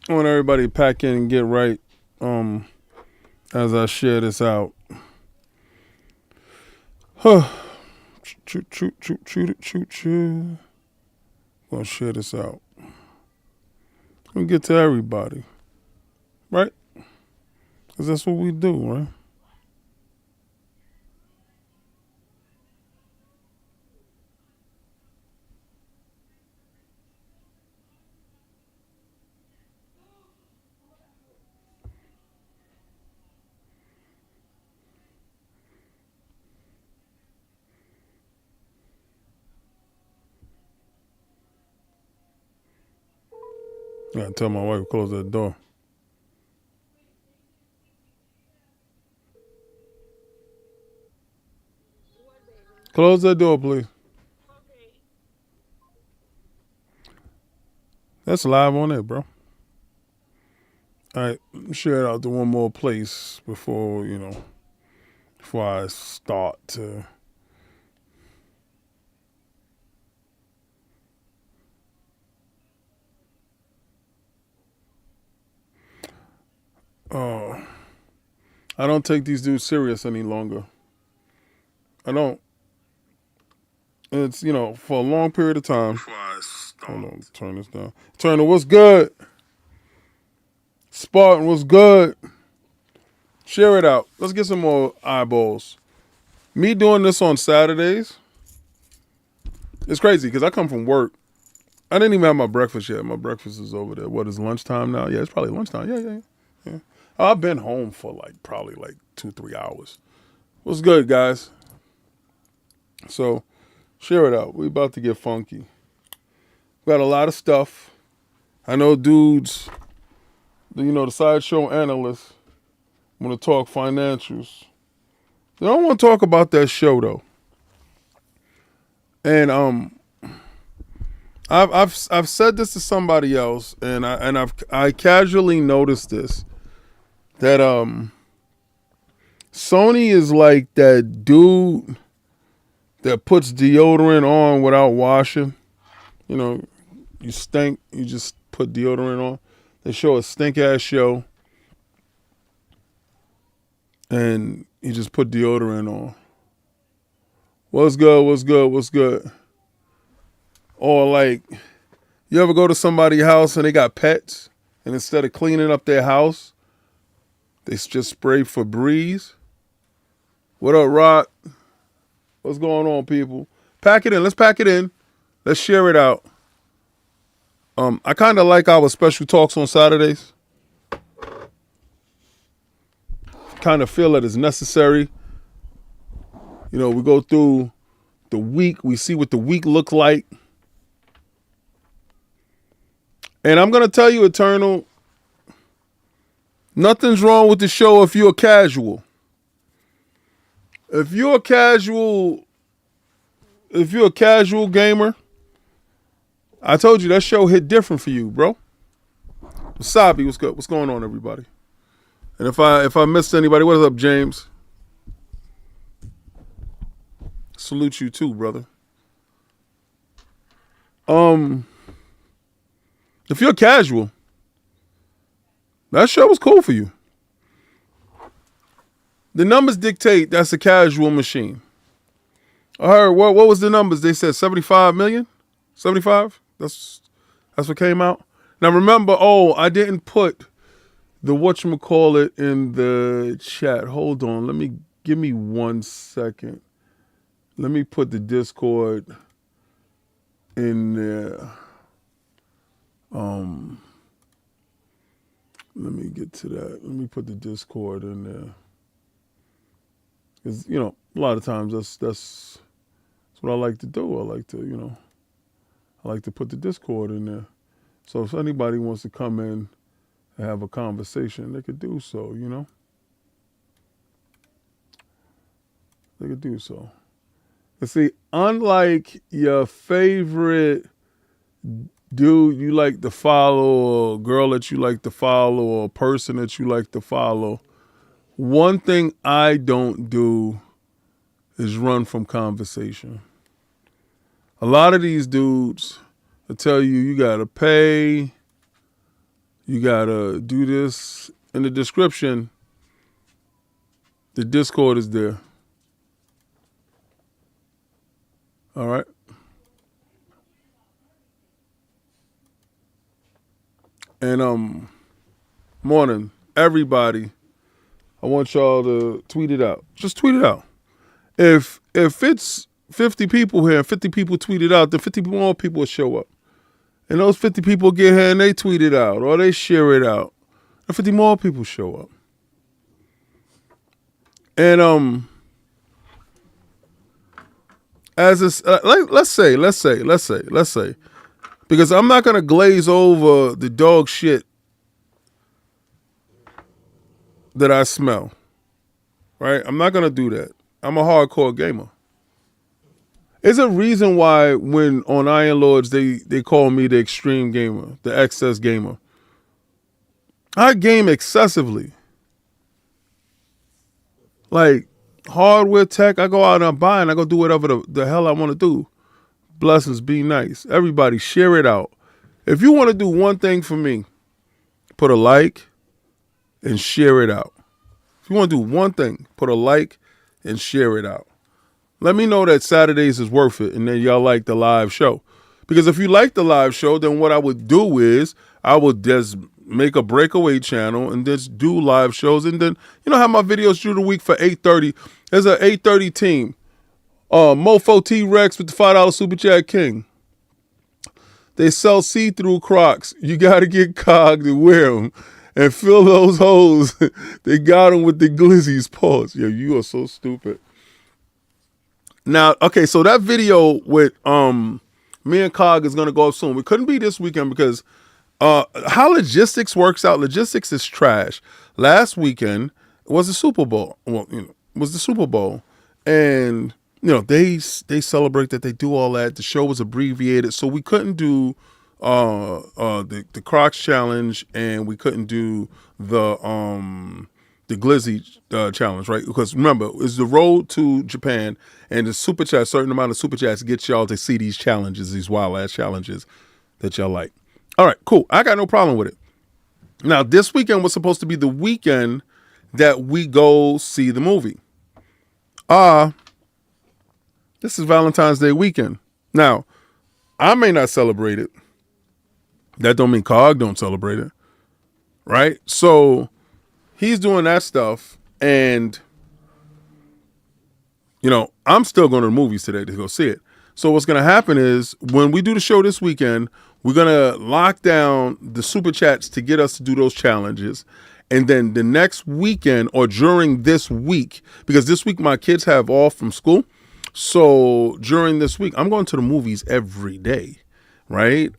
I want everybody to pack in and get right as I share this out. Choo choo choo choo choo choo. Gonna share this out. Gonna get to everybody, right? Cause that's what we do, right? I gotta tell my wife to close that door. Close that door, please. That's live on there, bro. All right, share it out to one more place before I start to. Oh, I don't take these dudes serious any longer. I don't. It's for a long period of time. Hold on, turn this down. Turner, what's good? Spartan, what's good? Share it out. Let's get some more eyeballs. Me doing this on Saturdays, it's crazy because I come from work. I didn't even have my breakfast yet. My breakfast is over there. What is lunchtime now? Yeah, it's probably lunchtime. Yeah. Oh, I've been home for probably 2-3 hours. What's good, guys? So share it out. We about to get funky. Got a lot of stuff. I know dudes, the sideshow analysts want to talk financials. They don't want to talk about that show though. And I've said this to somebody else, and I casually noticed this that Sony is like that dude that puts deodorant on without washing. You stink, you just put deodorant on. They show a stink ass show, and you just put deodorant on. What's good? What's good? What's good? Or you ever go to somebody's house and they got pets, and instead of cleaning up their house, they just spray Febreze? What up, Rock? What's going on, people? Pack it in. Let's pack it in. Let's share it out. I kind of like our special talks on Saturdays. Kind of feel that it's necessary. We go through the week. We see what the week looked like. And I'm going to tell you, Eternal, nothing's wrong with the show if you're a casual. If you're a casual gamer, I told you that show hit different for you, bro. Wasabi, what's good? What's going on, everybody? And if I missed anybody, what is up, James? Salute you too, brother. If you're casual, that show was cool for you. The numbers dictate that's a casual machine. I heard what was the numbers? They said 75 million? 75? That's what came out. Now remember, I didn't put the whatchamacallit in the chat. Hold on. Give me 1 second. Let me put the Discord in there. Let me get to that. Let me put the Discord in there. Because, a lot of times that's what I like to do. I like to put the Discord in there. So if anybody wants to come in and have a conversation, they could do so, They could do so. But see, unlike your favorite dude you like to follow, or a girl that you like to follow, or a person that you like to follow, one thing I don't do is run from conversation. A lot of these dudes will tell you gotta pay, You gotta do this in the description. The Discord is there. All right. And morning, everybody. I want y'all to tweet it out. Just tweet it out. If it's 50 people here and 50 people tweet it out, then 50 more people will show up. And those 50 people get here and they tweet it out or they share it out. And 50 more people show up. And as it's let's say, because I'm not gonna glaze over the dog shit that I smell. Right? I'm not gonna do that. I'm a hardcore gamer. There's a reason why when on Iron Lords they call me the extreme gamer, the excess gamer. I game excessively. Like hardware tech, I go out and I buy and I go do whatever the hell I want to do. Blessings, be nice. Everybody share it out. If you want to do one thing for me, put a like and share it out. If you want to do one thing, put a like and share it out. Let me know that Saturdays is worth it and then y'all like the live show. Because if you like the live show, then what I would do is I would just make a breakaway channel and just do live shows. And then, you know how my videos through the week for 8:30. There's an 8:30 team. Mofo T-Rex with the $5 Super Chat King. They sell see-through Crocs. You got to get cogged to wear them and fill those holes. They got them with the glizzies. Pause. Yo, you are so stupid. Now, okay, so that video with me and Cog is going to go up soon. We couldn't be this weekend because how logistics works out, logistics is trash. Last weekend was the Super Bowl. Well, you know, was the Super Bowl. And, you know, they celebrate that, they do all that. The show was abbreviated. So we couldn't do the Crocs challenge and we couldn't do the Glizzy challenge, right? Because remember, it's the road to Japan and the super chat, a certain amount of super chats gets y'all to see these challenges, these wild ass challenges that y'all like. All right, cool. I got no problem with it. Now, this weekend was supposed to be the weekend that we go see the movie. This is Valentine's Day weekend. Now, I may not celebrate it. That don't mean Cog don't celebrate it, right? So he's doing that stuff, and you know, I'm still going to the movies today to go see it. So what's going to happen is when we do the show this weekend, we're going to lock down the super chats to get us to do those challenges. And then the next weekend or during this week, because this week my kids have off from school. So during this week, I'm going to the movies every day, right?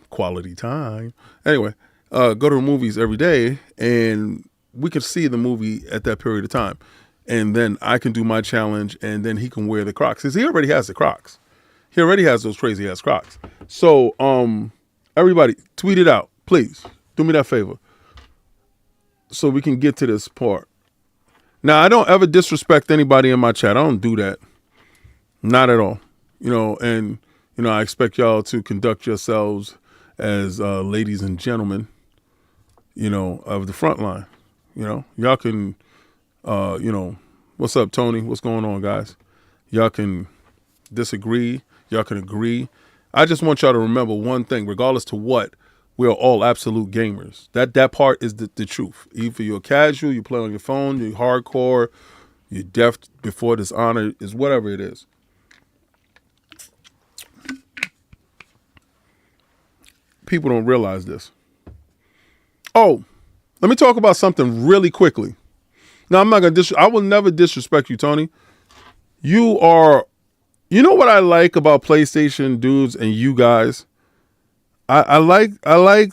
Quality time. Anyway, go to the movies every day and we can see the movie at that period of time. And then I can do my challenge and then he can wear the Crocs. Because he already has the Crocs. He already has those crazy ass Crocs. So everybody tweet it out, please. Do me that favor. So we can get to this part. Now, I don't ever disrespect anybody in my chat. I don't do that. Not at all. You know, and, you know, I expect y'all to conduct yourselves as ladies and gentlemen, you know, of the front line. You know, y'all can, you know, what's up, Tony? What's going on, guys? Y'all can disagree. Y'all can agree. I just want y'all to remember one thing, regardless to what, we are all absolute gamers. That part is the truth. Either you're casual, you play on your phone, you're hardcore, you're deaf before dishonor, is whatever it is. People don't realize this. Oh, let me talk about something really quickly. Now, I'm not going to I will never disrespect you, Tony. You know what I like about PlayStation dudes and you guys? I like how the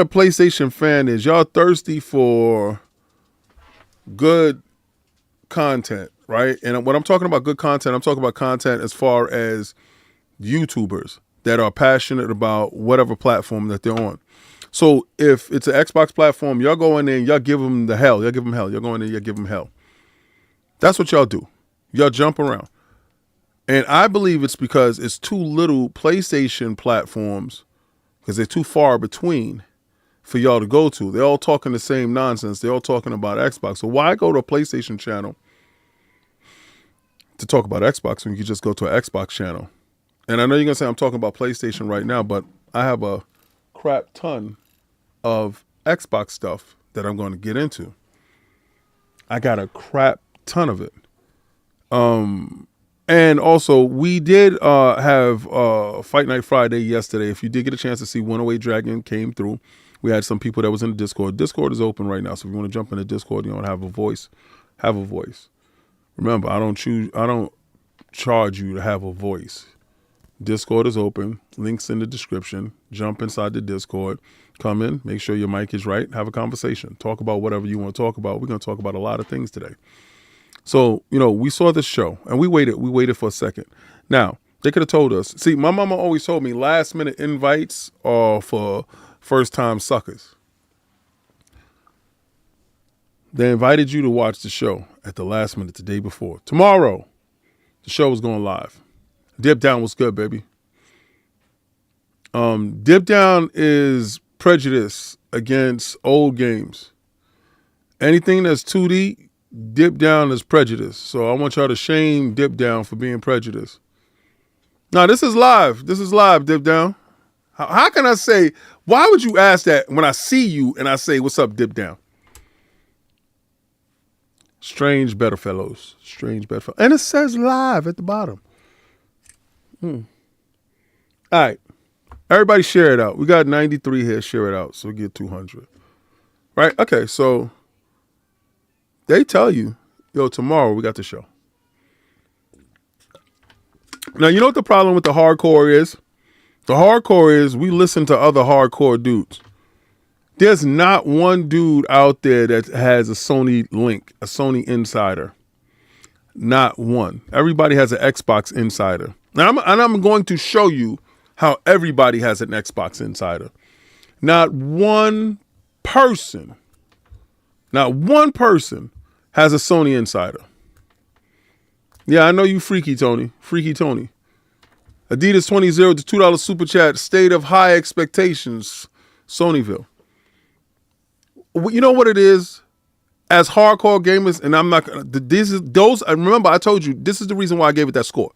PlayStation fan is. Y'all thirsty for good content, right? And when I'm talking about good content, I'm talking about content as far as YouTubers that are passionate about whatever platform that they're on. So if it's an Xbox platform, y'all go in there and y'all give them the hell. Y'all give them hell. Y'all go in there and y'all give them hell. That's what y'all do. Y'all jump around. And I believe it's because it's too little PlayStation platforms because they're too far between for y'all to go to. They're all talking the same nonsense. They're all talking about Xbox. So why go to a PlayStation channel to talk about Xbox when you can just go to an Xbox channel? And I know you're going to say I'm talking about PlayStation right now, but I have a crap ton of Xbox stuff that I'm going to get into. I got a crap ton of it. And also, we did have Fight Night Friday yesterday. If you did get a chance to see 108 Dragon came through, we had some people that was in the Discord. Discord is open right now, so if you want to jump in the Discord, you don't have a voice, have a voice. Remember, I don't charge you to have a voice. Discord is open. Links in the description. Jump inside the Discord. Come in. Make sure your mic is right. Have a conversation. Talk about whatever you want to talk about. We're going to talk about a lot of things today. So, we saw this show and we waited for a second. Now, they could have told us. See, my mama always told me last minute invites are for first time suckers. They invited you to watch the show at the last minute the day before. Tomorrow, the show was going live. Dip Down was good, baby. Dip Down is prejudice against old games. Anything that's 2D, Dip Down is prejudice. So I want y'all to shame Dip Down for being prejudiced. Now, this is live. This is live, Dip Down. How can I say, why would you ask that when I see you and I say, what's up, Dip Down? Strange bedfellows. Strange bedfellows. And it says live at the bottom. All right. Everybody share it out. We got 93 here. Share it out. So we get 200. Right? Okay. So they tell you, tomorrow we got the show. Now, you know what the problem with the hardcore is? The hardcore is we listen to other hardcore dudes. There's not one dude out there that has a Sony link, a Sony insider. Not one. Everybody has an Xbox insider. Now, I'm going to show you how everybody has an Xbox insider. Not one person has a Sony insider. Yeah, I know you freaky Tony. Freaky Tony. Adidas 20 to $2 super chat. State of high expectations. Sonyville. You know what it is? As hardcore gamers, and I'm not those. Remember, I told you this is the reason why I gave it that score.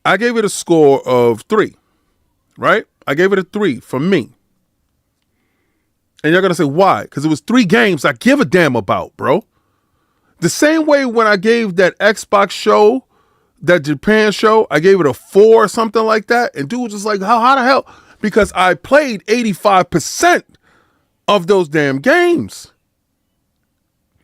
I gave it a score of 3, right? I gave it a 3 for me. And you're gonna say why? Because it was 3 games I give a damn about, bro. The same way when I gave that Xbox show, that Japan show, I gave it a 4 or something like that, and dude was just like, how the hell? Because I played 85% of those damn games.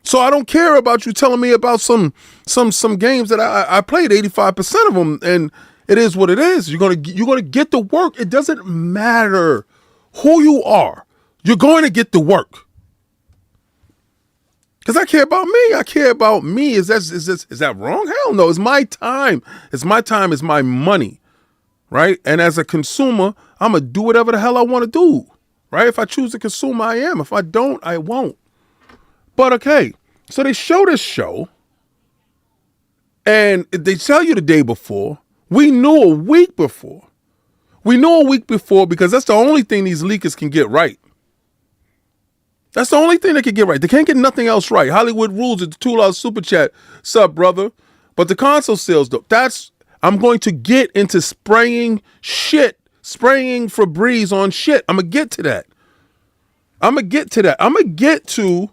So I don't care about you telling me about some games that I played 85% of them, and it is what it is. You're gonna get the work. It doesn't matter who you are. You're going to get the work. Because I care about me. I care about me. Is that wrong? Hell no. It's my time. It's my time. It's my money. Right? And as a consumer, I'm going to do whatever the hell I want to do. Right? If I choose to consume, I am. If I don't, I won't. But okay. So they show this show. And they tell you the day before. We knew a week before. We knew a week before because that's the only thing these leakers can get right. That's the only thing they can get right. They can't get nothing else right. Hollywood Rules at the $2 super chat. Sup, brother? But the console sales, though, I'm going to get into spraying Febreze on shit. I'm going to get to that. I'm going to get to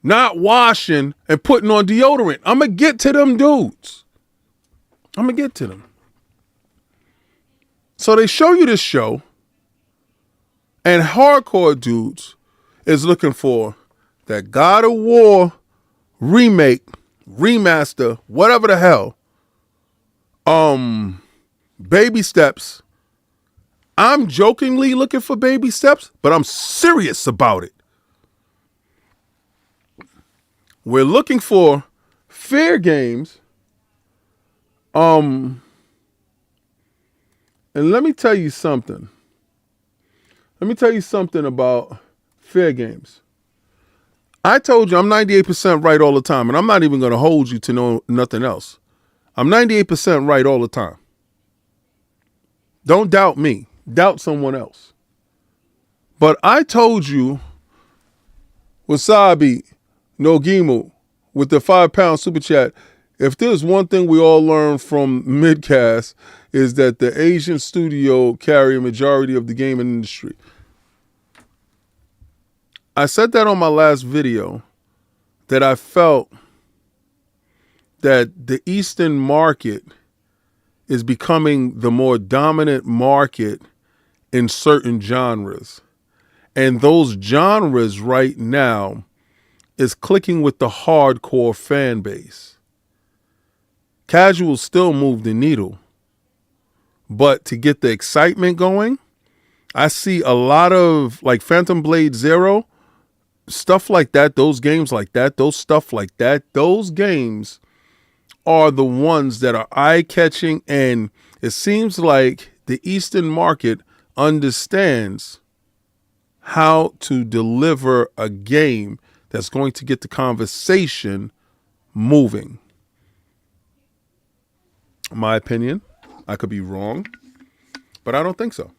not washing and putting on deodorant. I'm going to get to them dudes. I'm going to get to them. So they show you this show. And hardcore dudes is looking for that God of War remake, remaster, whatever the hell. Baby steps. I'm jokingly looking for baby steps, but I'm serious about it. We're looking for fair games. And let me tell you something. Let me tell you something about fair games. I told you I'm 98% right all the time, and I'm not even going to hold you to know nothing else. I'm 98% right all the time. Don't doubt me. Doubt someone else. But I told you, Wasabi Nogimu, with the £5 super chat, if there's one thing we all learned from Midcast is that the Asian studio carry a majority of the gaming industry. I said that on my last video, that I felt that the Eastern market is becoming the more dominant market in certain genres. And those genres right now is clicking with the hardcore fan base. Casual still move the needle. But to get the excitement going, I see a lot of like Phantom Blade Zero, stuff like that, those games like that, those stuff like that, those games are the ones that are eye-catching, and it seems like the Eastern market understands how to deliver a game that's going to get the conversation moving. My opinion, I could be wrong, but I don't think so.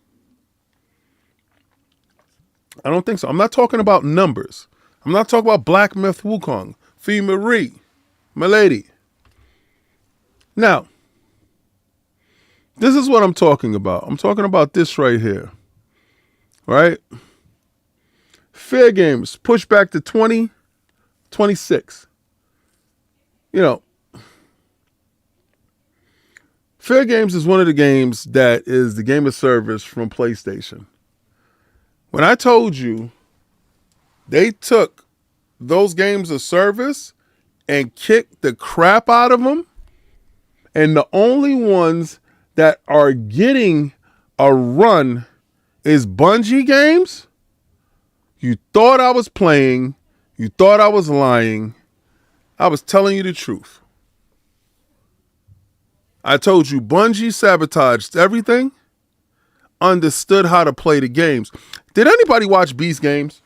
I don't think so. I'm not talking about numbers. I'm not talking about Black Myth Wukong, Fee Marie, my lady. Now, this is what I'm talking about. I'm talking about this right here. Right? Fair games pushed back to 2026. You know, Fair Games is one of the games that is the game of service from PlayStation. When I told you they took those games of service and kicked the crap out of them, and the only ones that are getting a run is Bungie games, you thought I was playing. You thought I was lying. I was telling you the truth. I told you Bungie sabotaged everything, understood how to play the games. Did anybody watch Beast Games?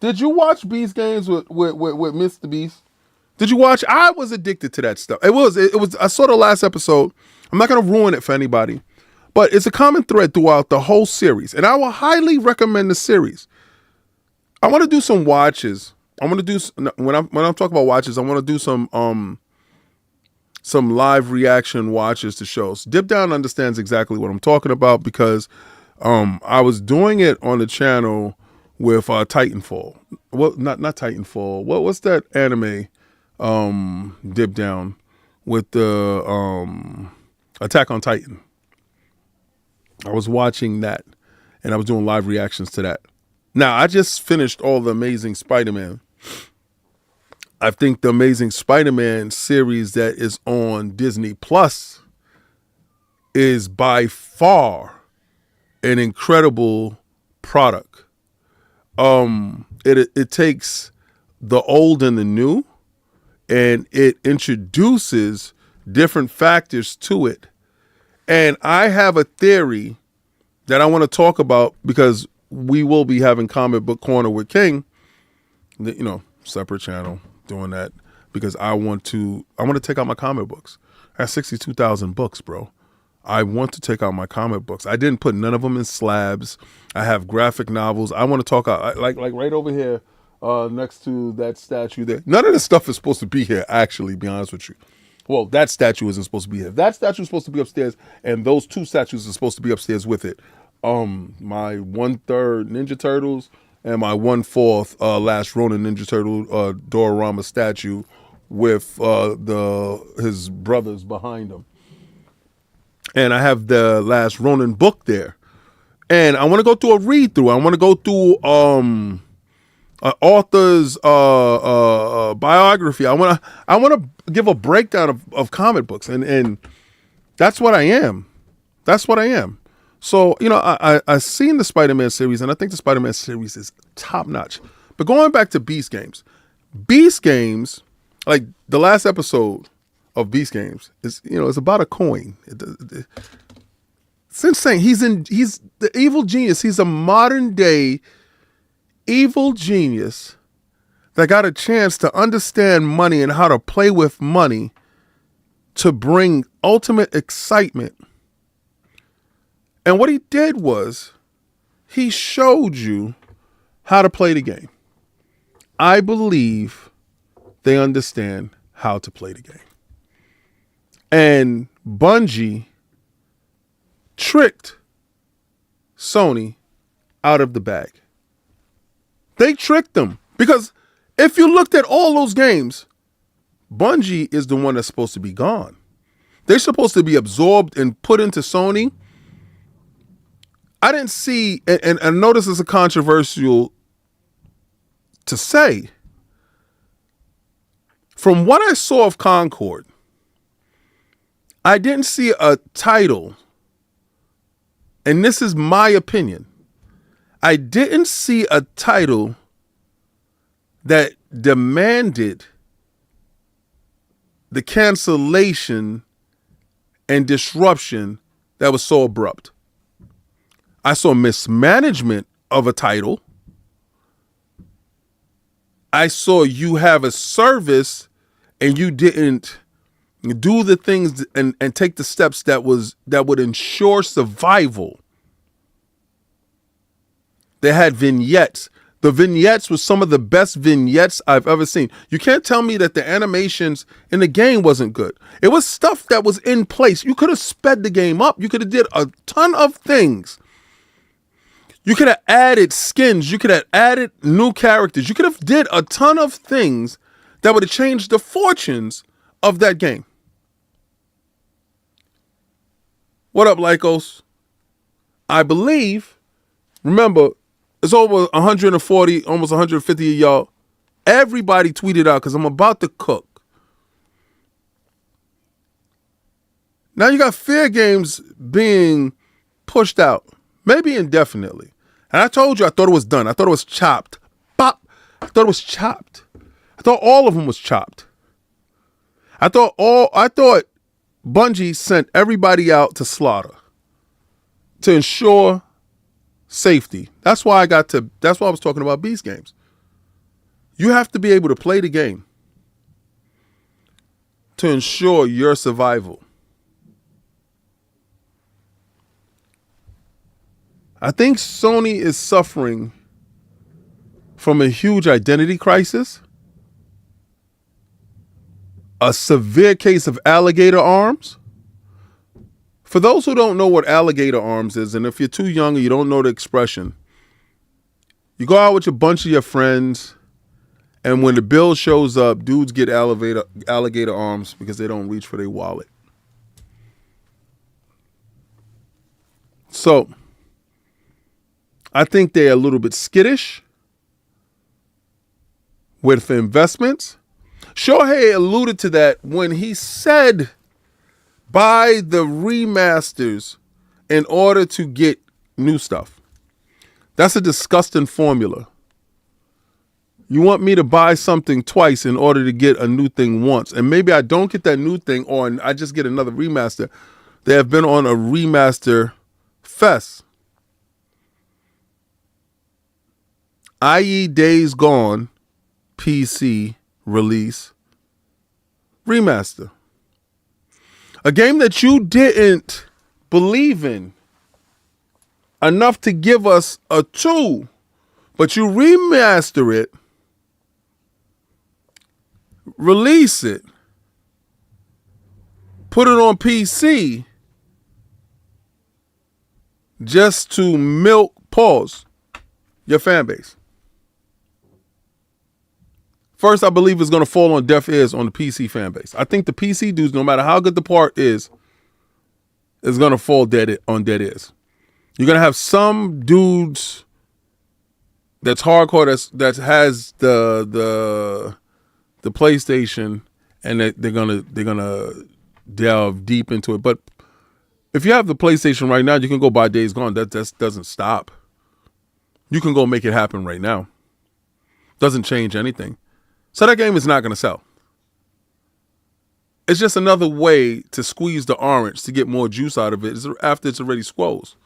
Did you watch Beast Games with Mr. Beast? Did you watch? I was addicted to that stuff. It was. I saw the last episode. I'm not going to ruin it for anybody, but it's a common thread throughout the whole series, and I will highly recommend the series. I want to do some watches. I want to do when I'm talking about watches. I want to do some live reaction watches to shows. Dip Down understands exactly what I'm talking about because I was doing it on the channel with Titanfall. Well, not Titanfall. What's that anime? Dip Down with the Attack on Titan. I was watching that, and I was doing live reactions to that. Now, I just finished all the Amazing Spider-Man. I think the Amazing Spider-Man series that is on Disney Plus is by far an incredible product. It takes the old and the new, and it introduces different factors to it. And I have a theory that I want to talk about because we will be having Comic Book Corner with King, separate channel, doing that because I want to take out my comic books. I have 62,000 books, bro. I want to take out my comic books. I didn't put none of them in slabs. I have graphic novels. I want to talk out like right over here next to that statue there. None of this stuff is supposed to be here, actually, be honest with you. Well, that statue isn't supposed to be here. That statue is supposed to be upstairs, and those two statues are supposed to be upstairs with it. My 1/3 Ninja Turtles and my 1/4 Last Ronin Ninja Turtle Dorama statue with his brothers behind him. And I have the Last Ronin book there. And I want to go through a read through. I want to go through an author's biography. I want to give a breakdown of comic books, and that's what I am. That's what I am. So, I've seen the Spider-Man series, and I think the Spider-Man series is top notch. But going back to Beast Games, like the last episode of Beast Games is, it's about a coin. It's insane. He's the evil genius. He's a modern day evil genius that got a chance to understand money and how to play with money to bring ultimate excitement And what he did was he showed you how to play the game. I believe they understand how to play the game. And Bungie tricked Sony out of the bag. They tricked them. Because if you looked at all those games, Bungie is the one that's supposed to be gone. They're supposed to be absorbed and put into Sony. I didn't see, and I know this is a controversial to say. From what I saw of Concord, I didn't see a title, and this is my opinion. I didn't see a title that demanded the cancellation and disruption that was so abrupt. I saw mismanagement of a title. I saw you have a service and you didn't do the things and take the steps that would ensure survival. They had vignettes. The vignettes were some of the best vignettes I've ever seen. You can't tell me that the animations in the game wasn't good. It was stuff that was in place. You could have sped the game up. You could have did a ton of things. You could have added skins. You could have added new characters. You could have did a ton of things that would have changed the fortunes of that game. What up, Lycos? I believe, remember, it's over 140, almost 150 of y'all. Everybody tweeted out because I'm about to cook. Now you got Fair Games being pushed out, maybe indefinitely. And I told you I thought it was done. I thought it was chopped. Bop. I thought it was chopped. I thought all of them was chopped. I thought Bungie sent everybody out to slaughter to ensure safety. That's why I was talking about Beast Games. You have to be able to play the game to ensure your survival. I think Sony is suffering from a huge identity crisis, a severe case of alligator arms. For those who don't know what alligator arms is, and if you're too young and you don't know the expression, you go out with a bunch of your friends, and when the bill shows up, dudes get alligator arms because they don't reach for their wallet. So, I think they're a little bit skittish with investments. Shohei alluded to that when he said buy the remasters in order to get new stuff. That's a disgusting formula. You want me to buy something twice in order to get a new thing once. And maybe I don't get that new thing or I just get another remaster. They have been on a remaster fest. i.e. Days Gone, PC release, remaster. A game that you didn't believe in enough to give us a 2, but you remaster it, release it, put it on PC just to milk, your fan base. First, I believe it's going to fall on deaf ears on the PC fan base. I think the PC dudes, no matter how good the part is going to fall on dead ears. You're going to have some dudes that's hardcore that has the PlayStation, and they're gonna delve deep into it. But if you have the PlayStation right now, you can go buy Days Gone. That doesn't stop. You can go make it happen right now. Doesn't change anything. So that game is not going to sell. It's just another way to squeeze the orange to get more juice out of it after it's already squoze.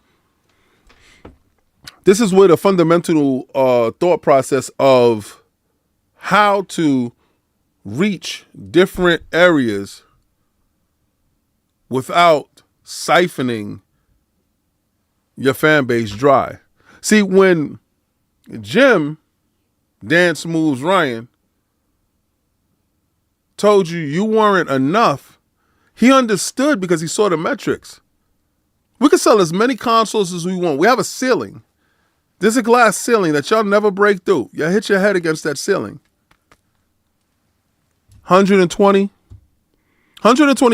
This is where the fundamental thought process of how to reach different areas without siphoning your fan base dry. See, when Jim, Dance Moves Ryan, told you weren't enough, he understood because he saw the metrics. We can sell as many consoles as we want. We have a ceiling. There's a glass ceiling that y'all never break through. Y'all hit your head against that ceiling. 120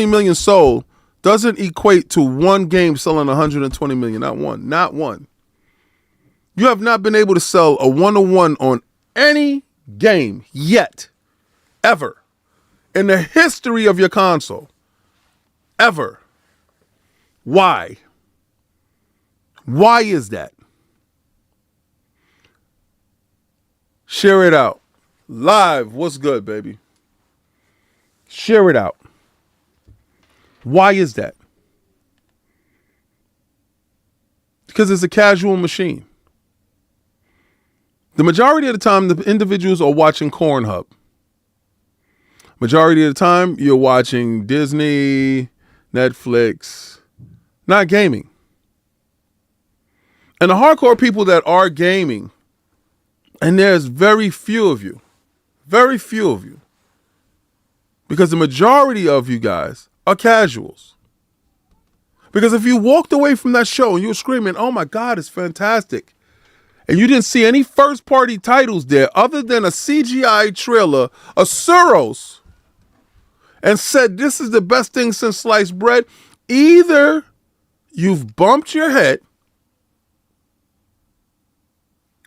million sold doesn't equate to one game selling 120 million. Not one. Not one. You have not been able to sell a 1-to-1 on any game yet, ever, in the history of your console. Ever. Why? Why is that? Share it out. Live, what's good, baby? Share it out. Why is that? Because it's a casual machine. The majority of the time, the individuals are watching Cornhub. Majority of the time, you're watching Disney, Netflix, not gaming. And the hardcore people that are gaming, and there's very few of you, because the majority of you guys are casuals. Because if you walked away from that show and you were screaming, oh my God, it's fantastic, and you didn't see any first-party titles there other than a CGI trailer, a Suros, and said this is the best thing since sliced bread, either you've bumped your head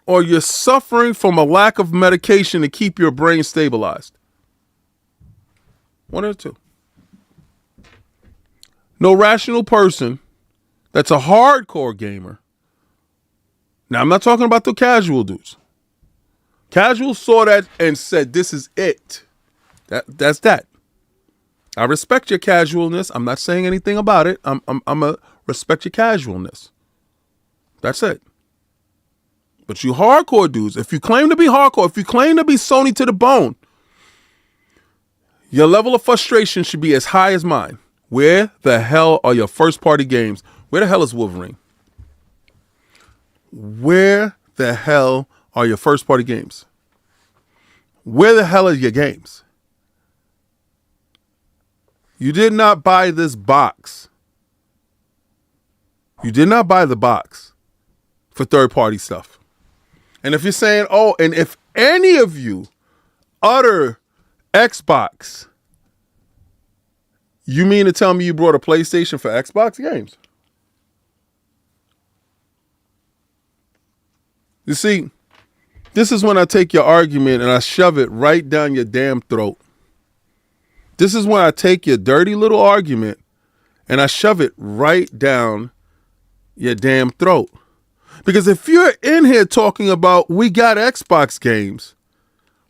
or you're suffering from a lack of medication to keep your brain stabilized. One of the two. No rational person that's a hardcore gamer. Now, I'm not talking about the casual dudes. Casuals saw that and said, this is it. That's that. I respect your casualness. I'm not saying anything about it. I'm a respect your casualness. That's it. But you hardcore dudes, if you claim to be hardcore, if you claim to be Sony to the bone, your level of frustration should be as high as mine. Where the hell are your first-party games? Where the hell is Wolverine? Where the hell are your first-party games? Where the hell are your games? You did not buy this box. You did not buy the box for third-party stuff. And if you're saying, oh, and if any of you utter Xbox, you mean to tell me you brought a PlayStation for Xbox games? You see, this is when I take your argument and I shove it right down your damn throat. This is when I take your dirty little argument and I shove it right down your damn throat. Because if you're in here talking about we got Xbox games,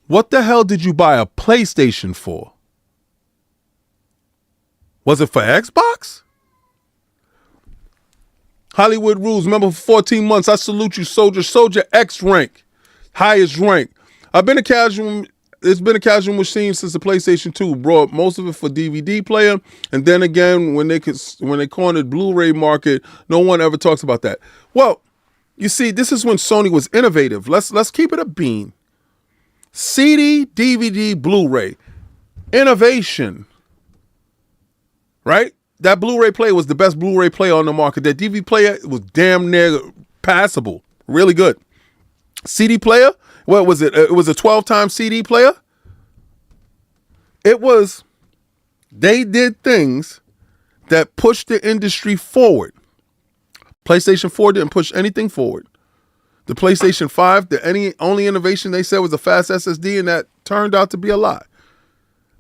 what the hell did you buy a PlayStation for? Was it for Xbox? Hollywood Rules, remember for 14 months, I salute you, soldier. Soldier X rank, highest rank. It's been a casual machine since the PlayStation 2. Brought most of it for DVD player. And then again, when they cornered Blu-ray market, no one ever talks about that. Well, you see, this is when Sony was innovative. Let's keep it a bean. CD, DVD, Blu-ray. Innovation. Right? That Blu-ray player was the best Blu-ray player on the market. That DVD player was damn near passable. Really good. CD player? What was it? It was a 12-time CD player? They did things that pushed the industry forward. PlayStation 4 didn't push anything forward. The PlayStation 5, the only innovation they said was a fast SSD, and that turned out to be a lie.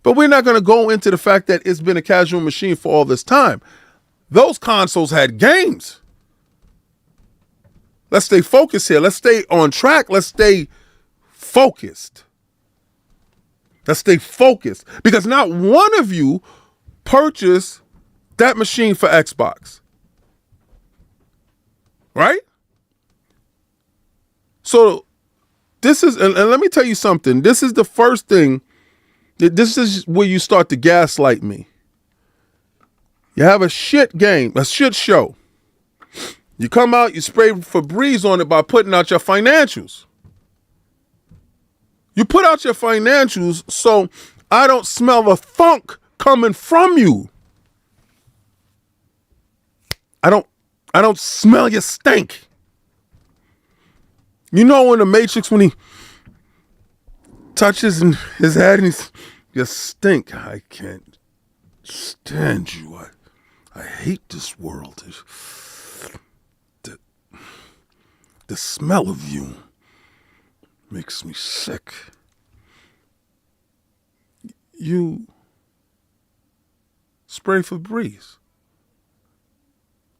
But we're not going to go into the fact that it's been a casual machine for all this time. Those consoles had games. Let's stay focused here. Let's stay on track. Let's stay focused. Let's stay focused. Because not one of you purchased that machine for Xbox. Right? So this is, and let me tell you something. This is the first thing. This is where you start to gaslight me. You have a shit game, a shit show. You come out, you spray Febreze on it by putting out your financials. You put out your financials so I don't smell the funk coming from you. I don't smell your stink. You know in the Matrix when he touches in his head and he's, you stink. I can't stand you. I hate this world. The smell of you makes me sick. You spray Febreze.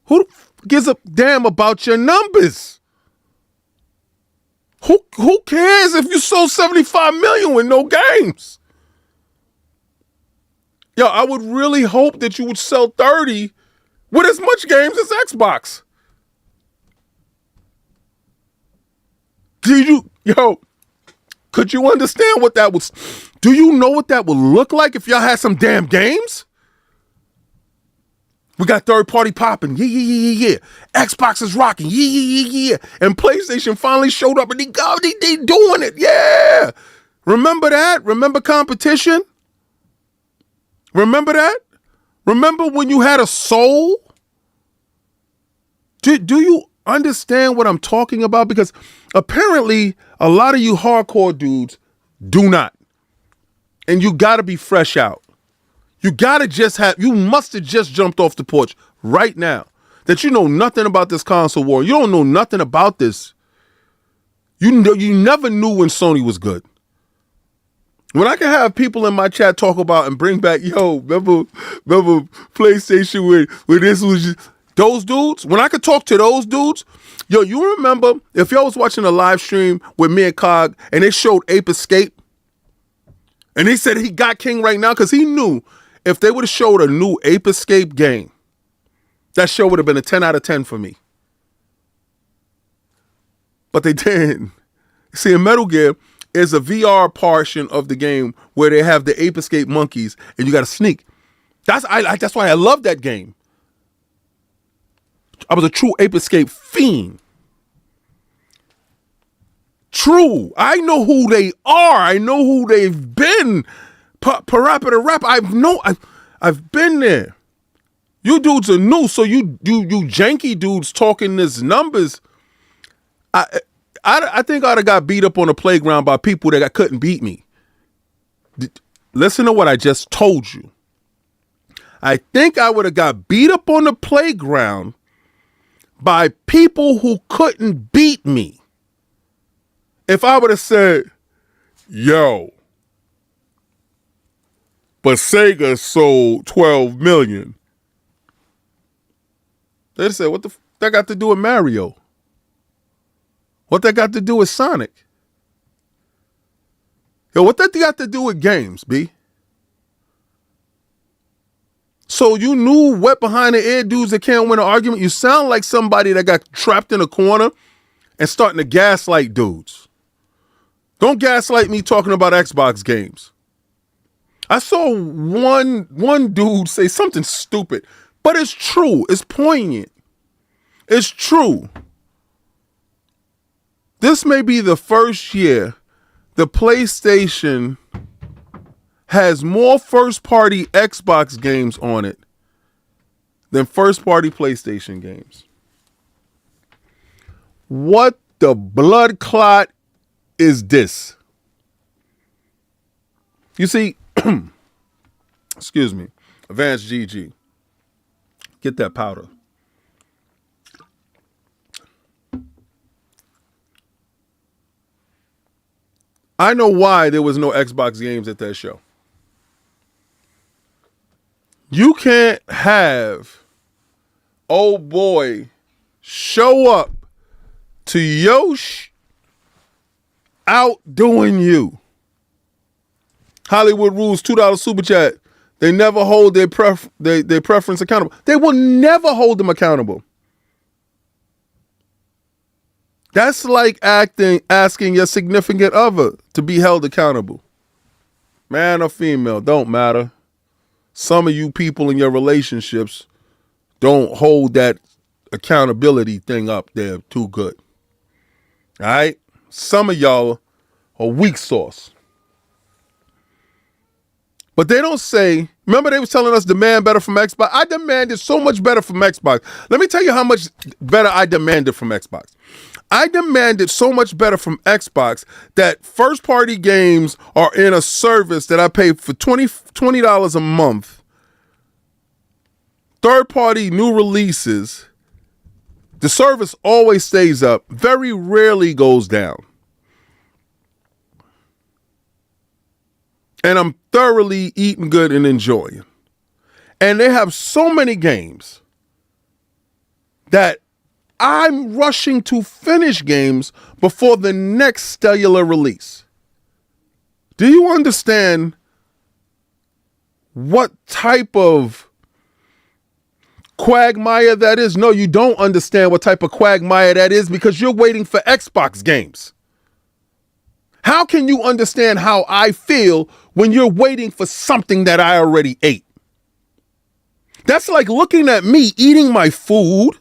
Who gives a damn about your numbers? Who cares if you sold 75 million with no games? Yo, I would really hope that you would sell 30 with as much games as Xbox. Could you understand what that was? Do you know what that would look like if y'all had some damn games? We got third party popping. Yeah. Xbox is rocking. Yeah. And PlayStation finally showed up and they doing it. Yeah. Remember that? Remember competition? Remember that? Remember when you had a soul? Do you understand what I'm talking about? Because apparently a lot of you hardcore dudes do not. And you got to be fresh out. You must have just jumped off the porch right now that you know nothing about this console war. You don't know nothing about this. You never knew when Sony was good. When I can have people in my chat talk about and bring back, remember PlayStation where this was just, those dudes, when I could talk to those dudes, you remember if y'all was watching a live stream with me and Cog and they showed Ape Escape and he said he got King right now because he knew if they would have showed a new Ape Escape game, that show would have been a 10 out of 10 for me. But they didn't. See, in Metal Gear is a VR portion of the game where they have the Ape Escape monkeys and you got to sneak. That's why I love that game. I was a true Ape Escape fiend. True. I know who they are. I know who they've been. Parappa rap. I've been there. You dudes are new, so you janky dudes talking this numbers. I think I'd have got beat up on the playground by people that couldn't beat me. Listen to what I just told you. I think I would have got beat up on the playground by people who couldn't beat me. If I would have said, yo, but Sega sold 12 million. They'd say, what the that got to do with Mario? What that got to do with Sonic? Yo, what that got to do with games, B? So you knew wet behind the ear dudes that can't win an argument? You sound like somebody that got trapped in a corner and starting to gaslight dudes. Don't gaslight me talking about Xbox games. I saw one dude say something stupid, but it's true. It's poignant. It's true. This may be the first year the PlayStation has more first-party Xbox games on it than first-party PlayStation games. What the blood clot is this? You see, excuse me, Advanced GG. Get that powder. I know why there was no Xbox games at that show. You can't have old boy show up to Yosh outdoing you. Hollywood Rules $2 super chat. They never hold their preference accountable. They will never hold them accountable. That's like asking your significant other to be held accountable. Man or female, don't matter. Some of you people in your relationships don't hold that accountability thing up there too good. All right? Some of y'all are weak sauce. But they don't say, remember they was telling us demand better from Xbox? I demanded so much better from Xbox. Let me tell you how much better I demanded from Xbox. I demanded so much better from Xbox that first-party games are in a service that I pay for $20 a month. Third-party new releases, the service always stays up, very rarely goes down. And I'm thoroughly eating good and enjoying. And they have so many games that I'm rushing to finish games before the next stellar release. Do you understand what type of quagmire that is? No, you don't understand what type of quagmire that is because you're waiting for Xbox games. How can you understand how I feel when you're waiting for something that I already ate? That's like looking at me eating my food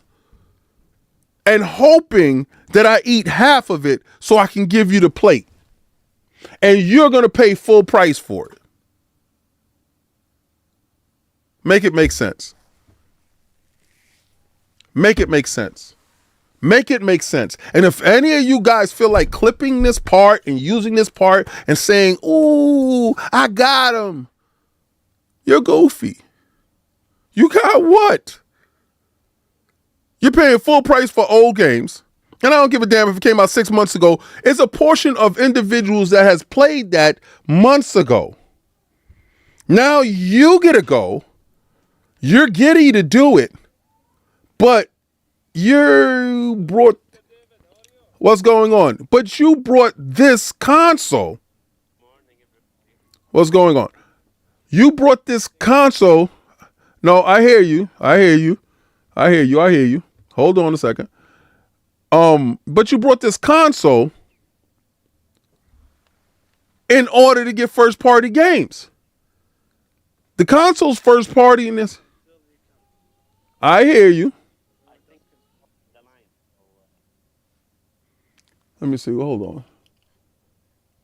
and hoping that I eat half of it so I can give you the plate. And you're going to pay full price for it. Make it make sense. Make it make sense. Make it make sense. And if any of you guys feel like clipping this part and using this part and saying, ooh, I got him, you're goofy. You got what? You're paying full price for old games. And I don't give a damn if it came out 6 months ago. It's a portion of individuals that has played that months ago. Now you get to go. You're giddy to do it. But you brought, what's going on? But you brought this console. What's going on? You brought this console. No, I hear you. I hear you. I hear you. I hear you. Hold on a second. But you brought this console in order to get first party games. The console's first party in this. I hear you. Let me see. Hold on.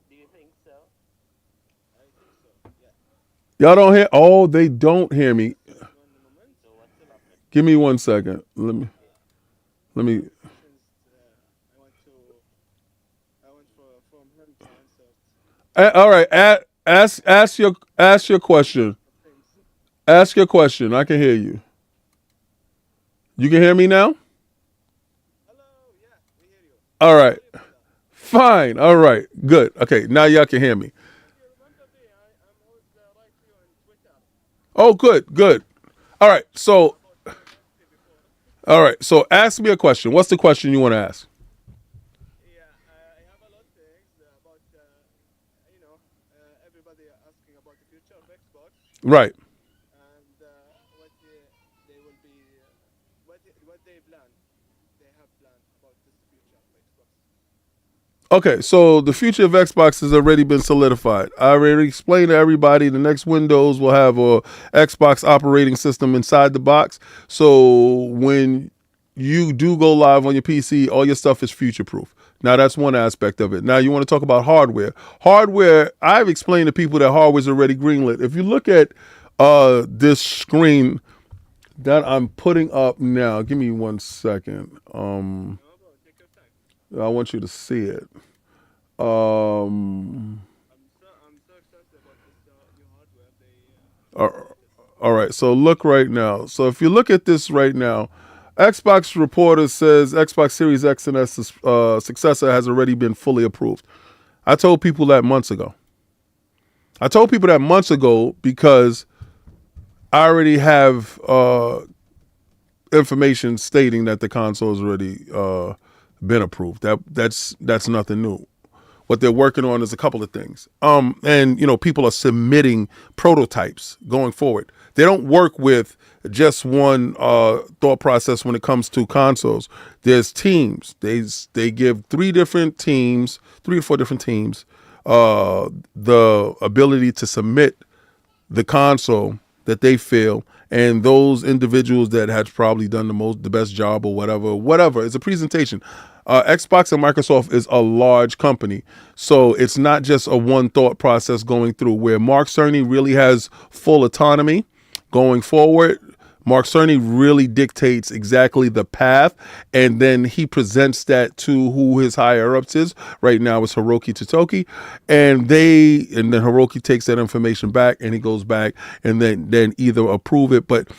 Do you think so? I think so. Y'all don't hear? Oh, they don't hear me. So what's the problem? Give me 1 second. Let me. I went from him to All right. Ask your question. Ask your question. I can hear you. You can hear me now? hello, yeah, we hear you. All right. Fine. All right. Good. Okay. Now y'all can hear me. If you remember me, I'm always like you on Twitter. Oh, good. Good. All right. So ask me a question. What's the question you want to ask? Yeah, I have a lot of things about, everybody asking about the future of Xbox Right. and what they will be, what they plan. They have planned about this future of Xbox. Okay, so the future of Xbox has already been solidified. I already explained to everybody the next Windows will have a Xbox operating system inside the box. So when you do go live on your PC, all your stuff is future proof. Now that's one aspect of it. Now you want to talk about hardware. Hardware, I've explained to people that hardware is already greenlit. If you look at this screen that I'm putting up now, give me 1 second. No, bro, take your time. I want you to see it. I'm so excited about this new hardware. All right. So look right now. So if you look at this right now, Xbox reporter says Xbox Series X and S successor has already been fully approved. I told people that months ago. Because I already have information stating that the console has already been approved. That's nothing new. What they're working on is a couple of things. And people are submitting prototypes going forward. They don't work with just one thought process when it comes to consoles. There's teams. They give 3 to 4 different teams the ability to submit the console that they feel and those individuals that had probably done the best job or whatever. It's a presentation. Xbox and Microsoft is a large company, so it's not just a one thought process going through. Where Mark Cerny really has full autonomy going forward. Mark Cerny really dictates exactly the path, and then he presents that to who his higher ups is. Right now it's Hiroki Totoki, and then Hiroki takes that information back, and he goes back and then either approve it. But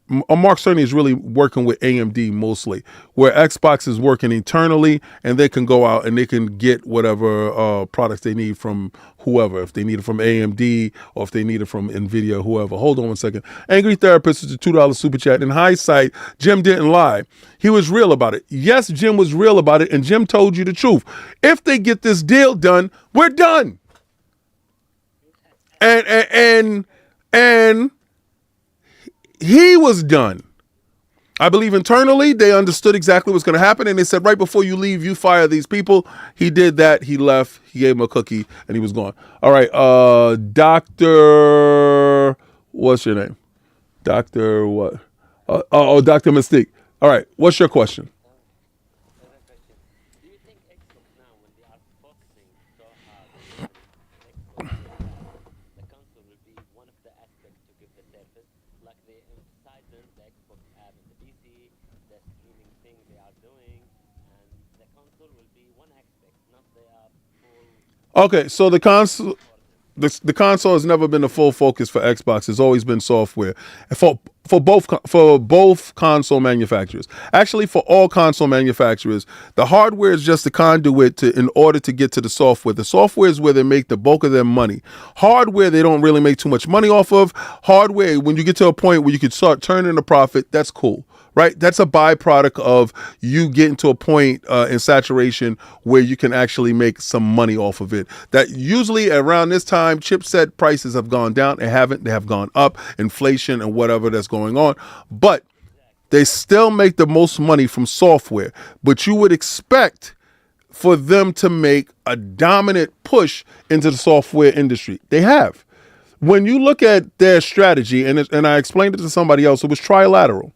Mark Cerny is really working with AMD mostly, where Xbox is working internally, and they can go out and they can get whatever products they need from whoever. If they need it from AMD or if they need it from NVIDIA, whoever. Hold on one second. Angry Therapist is a $2 super chat. In hindsight, Jim didn't lie. He was real about it. Yes, Jim was real about it, and Jim told you the truth. If they get this deal done, we're done. And he was done. I believe internally they understood exactly what's going to happen, and they said, right before you leave, you fire these people. He did that. He left. He gave him a cookie, and he was gone. All right, Dr. What's your name? Dr. what? Dr. Mystique. All right, what's your question? Another question. Do you think Xbox now, when they are focusing so hard on the console will be one of the aspects to give the service, like they emphasize the Xbox app and the PC, the streaming thing they are doing, and the console will be one aspect, not they are full Okay, so the console. for them. The console has never been a full focus for Xbox. It's always been software. And for both console manufacturers. Actually, for all console manufacturers, the hardware is just the conduit in order to get to the software. The software is where they make the bulk of their money. Hardware, they don't really make too much money off of. Hardware, when you get to a point where you can start turning a profit, that's cool. Right? That's a byproduct of you getting to a point in saturation where you can actually make some money off of it. That usually around this time, chipset prices have gone down. They haven't. They have gone up. Inflation and whatever that's going on. But they still make the most money from software. But you would expect for them to make a dominant push into the software industry. They have. When you look at their strategy, and I explained it to somebody else, it was trilateral.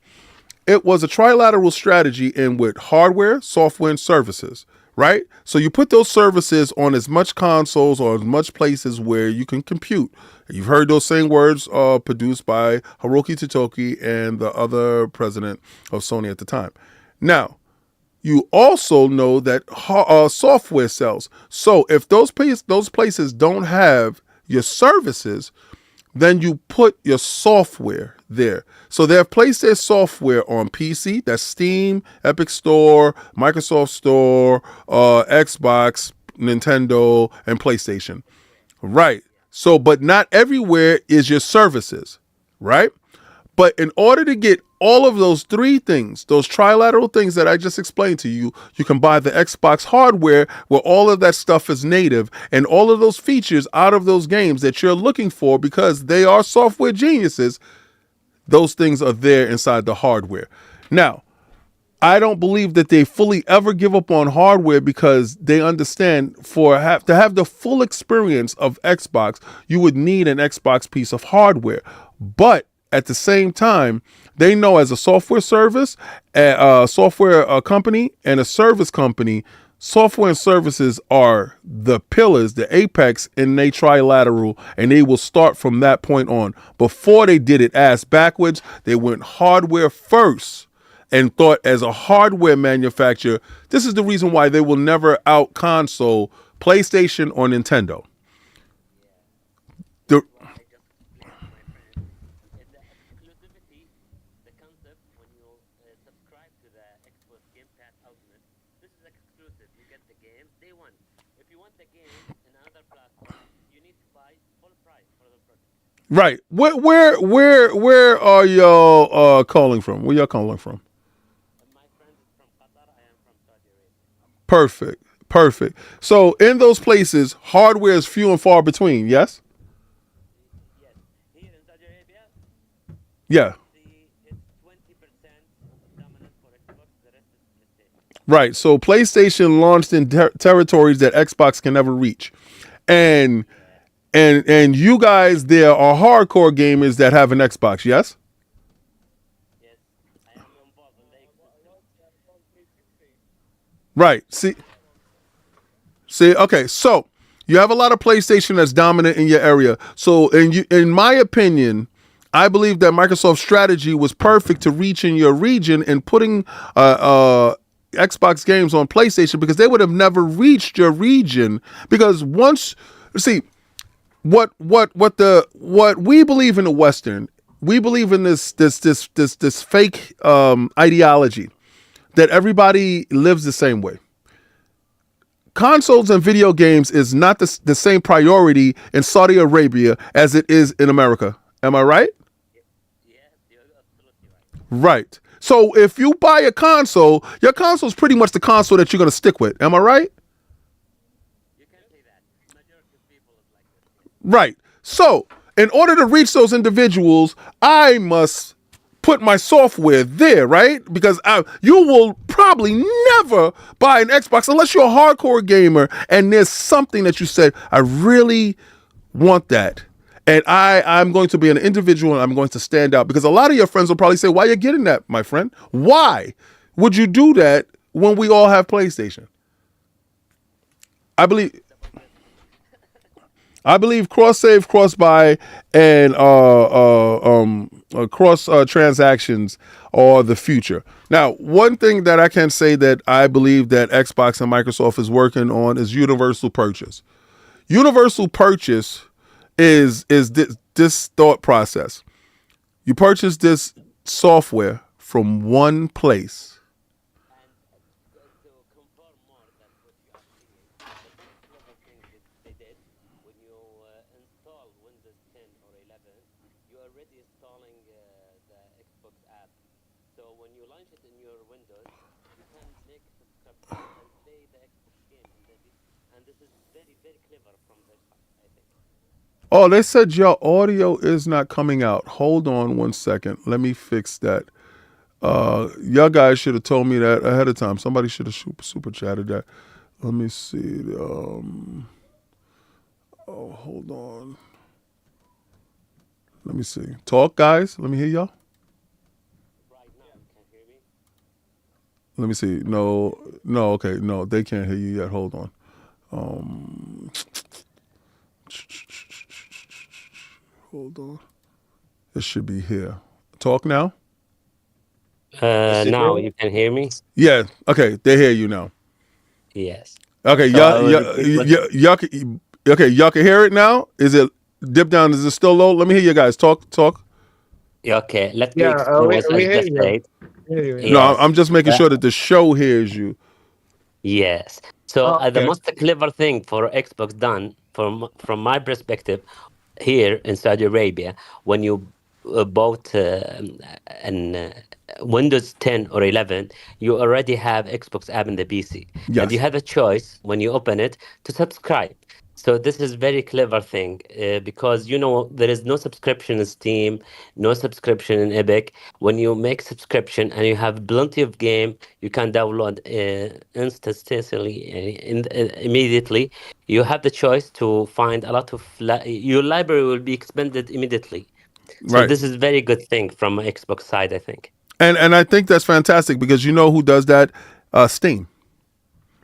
It was a trilateral strategy in with hardware, software, and services, right? So you put those services on as much consoles or as much places where you can compute. You've heard those same words produced by Hiroki Totoki and the other president of Sony at the time. Now, you also know that software sells. So if those places don't have your services, then you put your software there. So they have placed their software on PC, that's Steam, Epic Store, Microsoft Store, Xbox, Nintendo, and PlayStation. Right. So, but not everywhere is your services, right? But in order to get all of those three things, those trilateral things that I just explained to you, you can buy the Xbox hardware where all of that stuff is native and all of those features out of those games that you're looking for because they are software geniuses. Those things are there inside the hardware. Now, I don't believe that they fully ever give up on hardware because they understand to have the full experience of Xbox, you would need an Xbox piece of hardware. But at the same time, they know as a software service, a software company, and a service company, software and services are the pillars, the apex in they trilateral, and they will start from that point on. Before they did it ass backwards, they went hardware first and thought as a hardware manufacturer, this is the reason why they will never out console PlayStation or Nintendo. The, What I just explained to my friend is the exclusivity, the concept when you subscribe to the Xbox Game Pass Ultimate. This is exclusive. You get the game day one. If you want the game in another platform, you need to buy full price for the product. right. Where are y'all calling from? Where y'all calling from? And my friend is from Qatar. I am from Saudi Arabia. Perfect. So in those places, hardware is few and far between. Yes. Yes, here in Saudi Arabia, Yeah. it's 20% dominant for Xbox. The rest is PlayStation. Right. So PlayStation launched in territories that Xbox can never reach, and Yeah. and you guys there are hardcore gamers that have an Xbox. Yes. Right. See. Okay. So you have a lot of PlayStation that's dominant in your area. So, in my opinion, I believe that Microsoft's strategy was perfect to reach in your region and putting Xbox games on PlayStation because they would have never reached your region because once see what we believe in the Western, we believe in this fake ideology that everybody lives the same way. Consoles and video games is not the same priority in Saudi Arabia as it is in America. Am I right? Yes, you're absolutely right. Right. So if you buy a console, your console is pretty much the console that you're going to stick with. Am I right? You can say that. Majority of people is like this. Yes. Right. So in order to reach those individuals, I must put my software there, right? Because you will probably never buy an Xbox unless you're a hardcore gamer and there's something that you said, I really want that. And I'm going to be an individual and I'm going to stand out because a lot of your friends will probably say, why are you getting that, my friend? Why would you do that when we all have PlayStation? I believe It's about this. cross save, cross buy, and cross transactions are the future. Now, one thing that I can say that I believe that Xbox and Microsoft is working on is universal purchase. Universal purchase is this thought process. You purchase this software from one place. And to confirm more that what you are saying, the very clever thing that they did when you install Windows 10 or 11, you are already installing the Xbox app. So when you launch it in your Windows, you can make a subscription and play the Xbox game in the PC. And this is very, very clever from their side, I think. Oh, they said your audio is not coming out. Hold on one second. Let me fix that. Y'all guys should have told me that ahead of time. Somebody should have super chatted that. Let me see. Oh, hold on. Let me see. Talk, guys. Let me hear y'all. Right now, you can hear me? Let me see. No, no. Okay, no, they can't hear you yet. Hold on. Um, hold on. It should be here. Talk now. Now you can hear me? Yeah. Okay, they hear you now. Yes. Okay, So I will repeat what. okay, y'all can hear it now. Is it dip down? Is it still low? Let me hear you guys talk. Okay, let me Yeah, explain what I we hear just you. said. Hear you. Yeah. No, I'm Yes. just making Uh, sure that the show hears you. yes. So Oh, the okay. most clever thing for Xbox done from my perspective here in Saudi Arabia, when you bought an Windows 10 or 11, you already have Xbox app in the PC, and you Yes, have a choice when you open it to subscribe. So this is very clever thing because there is no subscription in Steam, no subscription in Epic. When you make subscription and you have plenty of game, you can download instantly immediately. You have the choice to find a lot of your library will be expanded immediately. So right. this is very good thing from Xbox side, I think. And I think that's fantastic because you know who does that? Steam.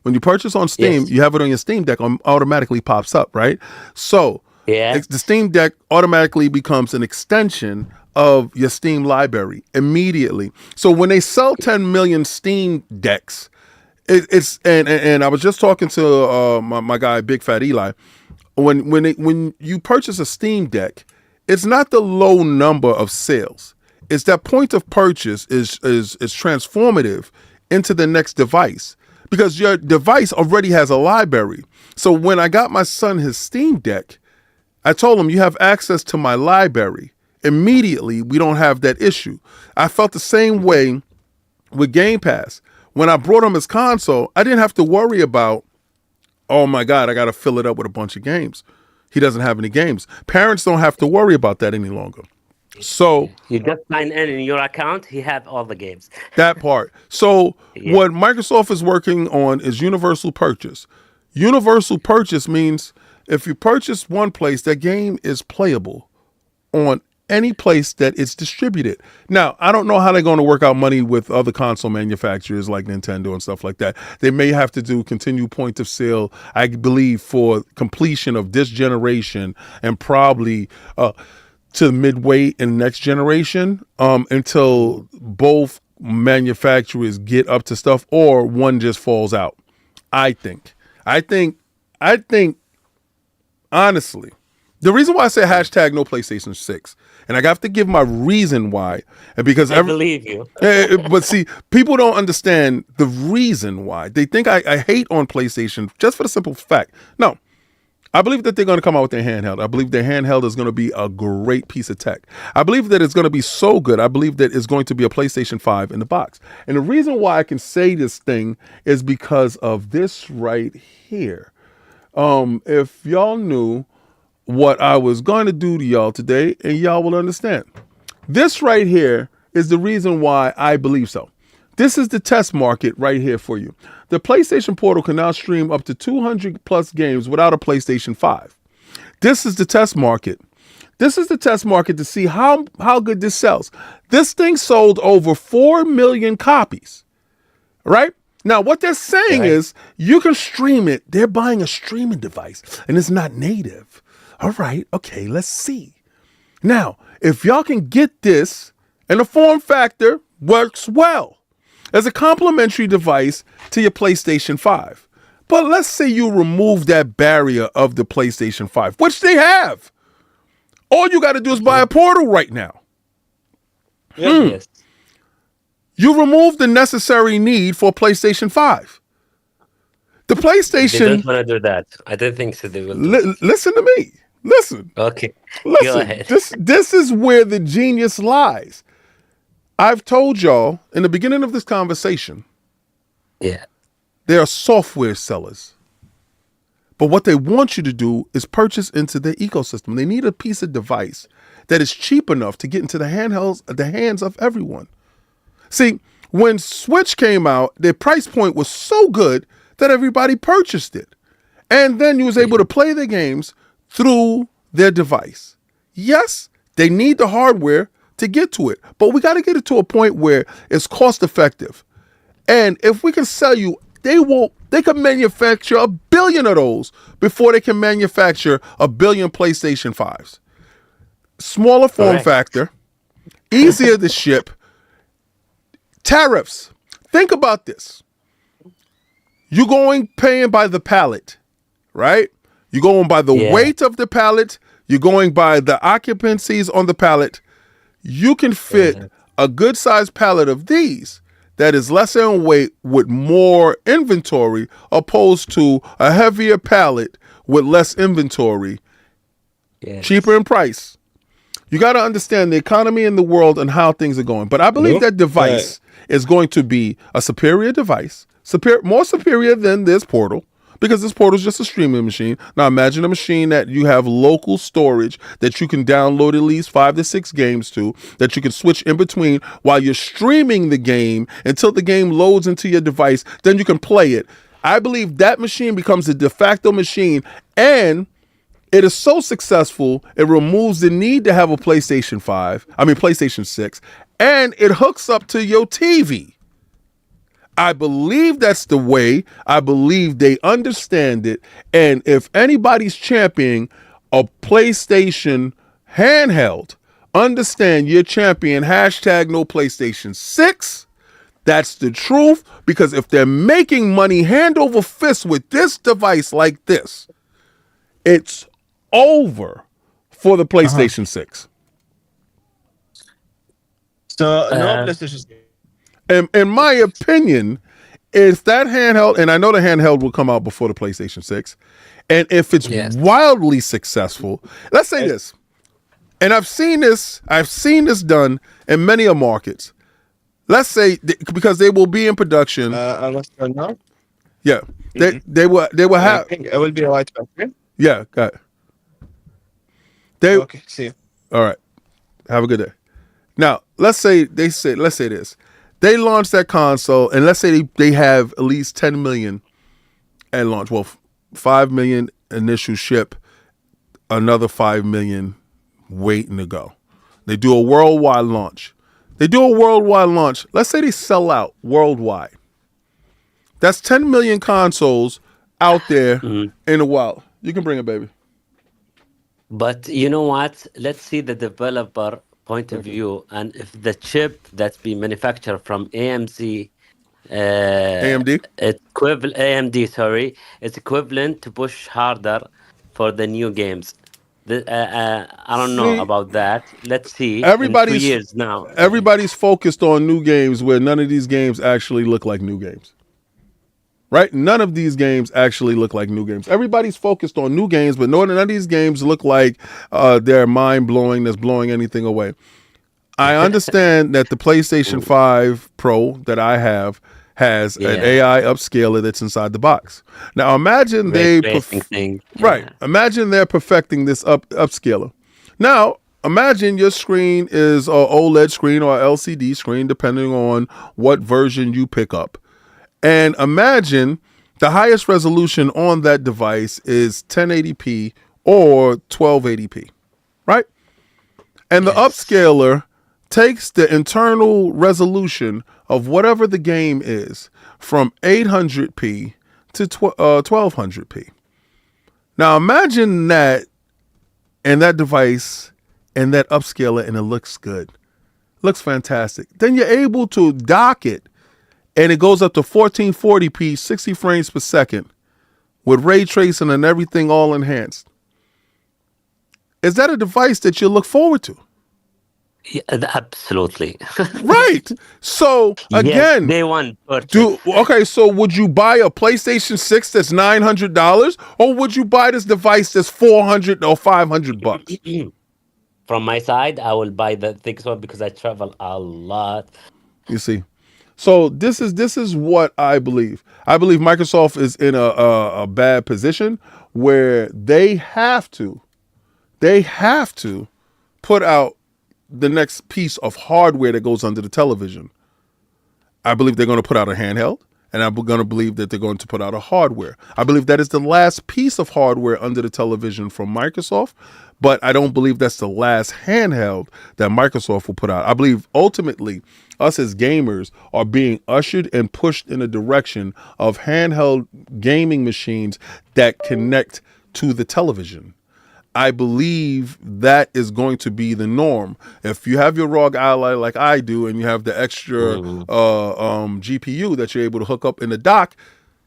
When you purchase on Steam, Yes. you have it on your Steam Deck, automatically pops up, right? So Yes. the Steam Deck automatically becomes an extension of your Steam library immediately. So when they sell 10 million Steam decks, it's and I was just talking to my guy Big Fat Eli. When you purchase a Steam Deck, it's not the low number of sales. It's that point of purchase is transformative into the next device because your device already has a library. So when I got my son his Steam Deck, I told him you have access to my library. Immediately, we don't have that issue. I felt the same way with Game Pass. When I brought him his console, I didn't have to worry about, oh my God, I got to fill it up with a bunch of games. He doesn't have any games. Parents don't have to worry about that any longer. So You just sign in your account, he have all the games. that part. So Yeah. what Microsoft is working on is universal purchase. Universal purchase means if you purchase one place, that game is playable on any place that it's distributed. Now, I don't know how they're going to work out money with other console manufacturers like Nintendo and stuff like that. They may have to do continued point of sale, I believe, for completion of this generation and probably to midway in the next generation until both manufacturers get up to stuff or one just falls out. I think, honestly, the reason why I say hashtag no PlayStation 6, and I have to give my reason why, and because I believe you. but see, people don't understand the reason why. They think I hate on PlayStation just for the simple fact. No, I believe that they're going to come out with their handheld. I believe their handheld is going to be a great piece of tech. I believe that it's going to be so good. I believe that it's going to be a PlayStation 5 in the box. And the reason why I can say this thing is because of this right here. If y'all knew what I was going to do to y'all today, and y'all will understand. This right here is the reason why I believe so. This is the test market right here for you. The PlayStation Portal can now stream up to 200 plus games without a PlayStation 5. This is the test market. This is the test market to see how good this sells. This thing sold over 4 million copies, right? Now, what they're saying is you can stream it. They're buying a streaming device, and it's not native. All right, okay, let's see. Now, if y'all can get this, and the form factor works well as a complementary device to your PlayStation 5. But let's say you remove that barrier of the PlayStation 5, which they have. All you got to do is buy a Portal right now. Yes. You remove the necessary need for PlayStation 5. The PlayStation... They don't want to do that. I don't think so. They will. Listen to me. Listen. Okay. Go Listen. ahead. This is where the genius lies. I've told y'all in the beginning of this conversation, Yeah. they are software sellers. But what they want you to do is purchase into their ecosystem. They need a piece of device that is cheap enough to get into the hands of everyone. See, when Switch came out, their price point was so good that everybody purchased it. And then you was able to play the games through their device. Yes, they need the hardware to get to it, but we got to get it to a point where it's cost effective. And if we can sell you, they can manufacture 1 billion of those before they can manufacture 1 billion PlayStation 5s. Smaller form factor, easier to ship, tariffs. Think about this. You're paying by the pallet, right? You're going by the weight of the pallet. You're going by the occupancies on the pallet. You can fit a good sized pallet of these that is lesser in weight with more inventory opposed to a heavier pallet with less inventory, cheaper in price. You got to understand the economy in the world and how things are going. But I believe that device is going to be a superior device, more superior than this Portal. Because this Portal is just a streaming machine. Now imagine a machine that you have local storage that you can download at least 5 to 6 games to, that you can switch in between while you're streaming the game until the game loads into your device. Then you can play it. I believe that machine becomes a de facto machine, and it is so successful, it removes the need to have a PlayStation 6, and it hooks up to your TV. I believe that's the way. I believe they understand it. And if anybody's championing a PlayStation handheld, understand you're championing hashtag no PlayStation 6. That's the truth. Because if they're making money hand over fist with this device like this, it's over for the PlayStation 6. So no PlayStation 6. In my opinion, if that handheld, and I know the handheld will come out before the PlayStation 6, and if it's wildly successful, let's say this, and I've seen this done in many of markets. Let's say because they will be in production. Unless now. Yeah, they will have. I think it will be a white battery. Yeah, got it. Okay, see you. All right. Have a good day. Now, let's say this. They launch that console, and let's say they have at least 10 million at launch. Well, 5 million initial ship, another 5 million waiting to go. They do a worldwide launch. They do a worldwide launch. Let's say they sell out worldwide. That's 10 million consoles out there Mm. in the wild. You can bring it, baby. But you know what? Let's see the developer point of Thank you. view, and if the chip that's been manufactured from AMC, uh, AMD. AMD, sorry, it's equivalent to push harder for the new games. I don't know See, about that. Let's see in two everybody's years now. everybody's focused on new games where none of these games actually look like new games. Right? None of these games actually look like new games. Everybody's focused on new games, but none of these games look like they're mind blowing, that's blowing anything away. I understand that the PlayStation Mm, 5 Pro that I have has an yeah, AI upscaler that's inside the box. Now imagine ray tracing thing. right. Yeah. Imagine they're perfecting this upscaler. Now imagine your screen is a OLED screen or LCD screen, depending on what version you pick up. And imagine the highest resolution on that device is 1080p or 1280p, right? And the Yes. upscaler takes the internal resolution of whatever the game is from 800p to 1200p. Now imagine that and that device and that upscaler, and it looks good. Looks fantastic. Then you're able to dock it and it goes up to 1440p, 60 frames per second with ray tracing and everything all enhanced. Is that a device that you look forward to? Yeah, absolutely. Right. So Yes, again, day one purchase. so would you buy a PlayStation 6 that's $900 or would you buy this device that's 400 or $500? From my side, I will buy the thick one because I travel a lot. You see. So this is what I believe. I believe Microsoft is in a bad position where they have to put out the next piece of hardware that goes under the television. I believe they're going to put out a handheld, and I'm going to believe that they're going to put out a hardware. I believe that is the last piece of hardware under the television from Microsoft, but I don't believe that's the last handheld that Microsoft will put out. I believe ultimately us as gamers are being ushered and pushed in a direction of handheld gaming machines that connect to the television. I believe that is going to be the norm. If you have your ROG Ally like I do, and you have the extra Mhm. GPU that you're able to hook up in the dock,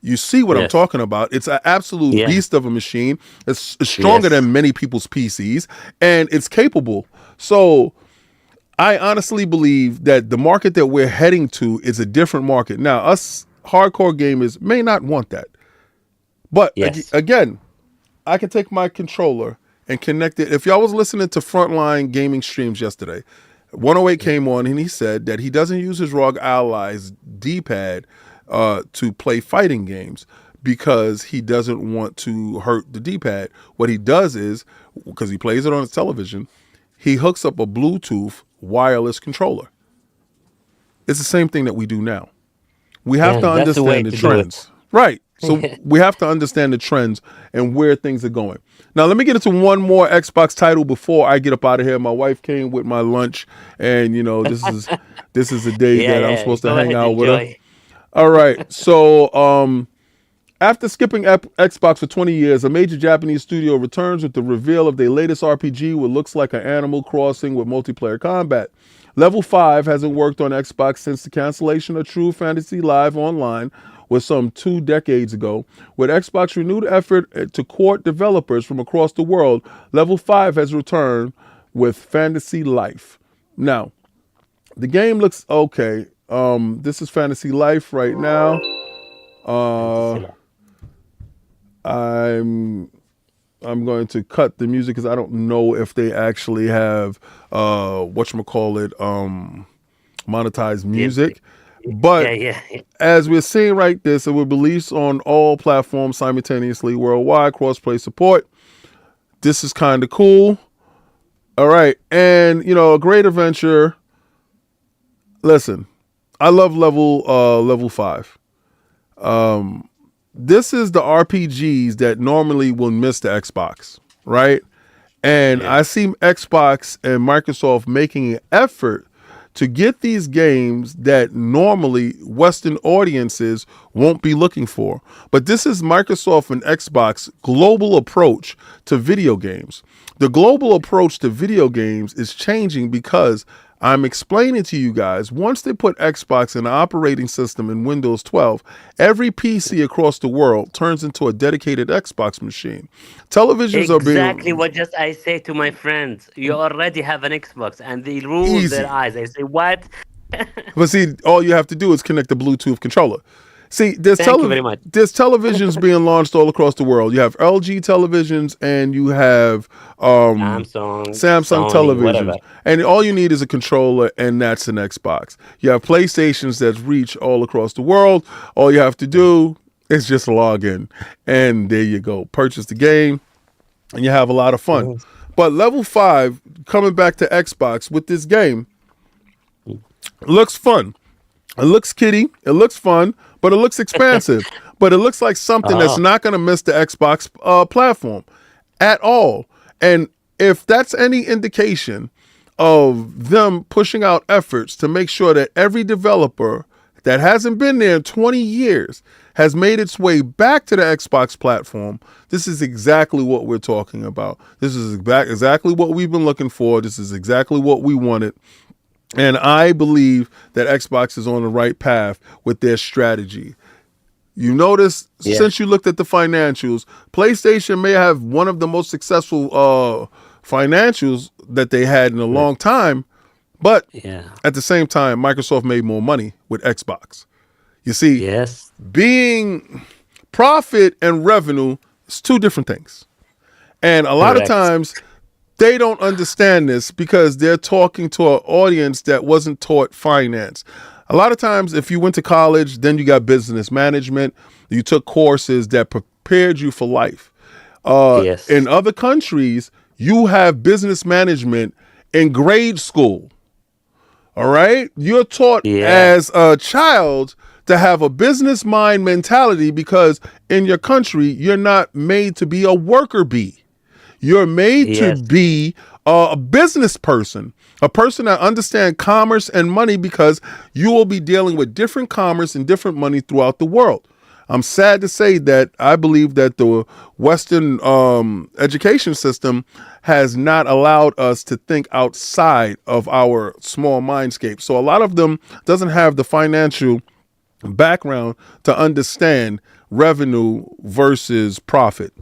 you see what I'm Yes. talking about. It's an absolute Yeah. beast of a machine. It's stronger Yes. than many people's PCs, and it's capable. So I honestly believe that the market that we're heading to is a different market. Now, us hardcore gamers may not want that, but Yes. again, I can take my controller and connect it. If y'all was listening to Frontline Gaming streams yesterday, 108 came on and he said that he doesn't use his ROG Allies D-pad to play fighting games because he doesn't want to hurt the D-pad. What he does is, because he plays it on his television, he hooks up a Bluetooth wireless controller. It's the same thing that we do now. We have Yeah, to that's the way understand the to do it. trends. Right. So we have to understand the trends and where things are going. Now, let me get into one more Xbox title before I get up out of here. My wife came with my lunch, and this is a day Yeah, that I'm yeah. supposed to Go hang ahead, out with her. enjoy. All right. So, after skipping Xbox for 20 years, a major Japanese studio returns with the reveal of their latest RPG, what looks like an Animal Crossing with multiplayer combat. Level 5 hasn't worked on Xbox since the cancellation of True Fantasy Live Online was some 2 decades ago. With Xbox renewed effort to court developers from across the world, Level 5 has returned with Fantasy Life. Now, the game looks okay. This is Fantasy Life right now. Fantasy Uh, life. I'm I'm going to cut the music because I don't know if they actually have whatchamacallit monetized DMC. music. But Yeah, yeah, yeah. as we're seeing right this, it will be released on all platforms simultaneously worldwide, cross-play support. This is kind of cool. All right. And a great adventure. Listen, I love level 5. This is the RPGs that normally will miss the Xbox, right? And Yeah. I see Xbox and Microsoft making an effort to get these games that normally Western audiences won't be looking for. But this is Microsoft and Xbox global approach to video games. The global approach to video games is changing because I'm explaining to you guys, once they put Xbox in the operating system in Windows 12, every PC across the world turns into a dedicated Xbox machine. Televisions are Exactly being what just I say to my friends. You already have an Xbox, and they roll their easy. eyes. I say, "What?" But see, all you have to do is connect the Bluetooth controller. See, Thank you very much. there's televisions being launched all across the world. You have LG televisions and you have Samsung, Samsung Sony, whatever. televisions, and all you need is a controller, and that's an Xbox. You have PlayStations that reach all across the world. All you have to do is just log in, and there you go. Purchase the game, and you have a lot of fun. Mhm. But level 5, coming back to Xbox with this game, looks fun. It looks kiddie. It looks fun, but it looks expansive. But it looks like something that's Oh, not going to miss the Xbox platform at all. And if that's any indication of them pushing out efforts to make sure that every developer that hasn't been there in 20 years has made its way back to the Xbox platform, this is exactly what we're talking about. This is exactly what we've been looking for. This is exactly what we wanted. And I believe that Xbox is on the right path with their strategy. You notice, yeah, since you looked at the financials, PlayStation may have one of the most successful financials that they had in a yeah, long time, but yeah. at the same time, Microsoft made more money with Xbox. You see, Yes, being profit and revenue is two different things. And a lot of correct. times they don't understand this because they're talking to an audience that wasn't taught finance. A lot of times, if you went to college, then you got business management, you took courses that prepared you for life. In Yes, other countries, you have business management in grade school. All right. You're taught yeah, as a child to have a business mind mentality because in your country, you're not made to be a worker bee. You're made to yes, be a business person, a person that understands commerce and money because you will be dealing with different commerce and different money throughout the world. I'm sad to say that I believe that the Western education system has not allowed us to think outside of our small mindscape. So a lot of them doesn't have the financial background to understand revenue versus profit,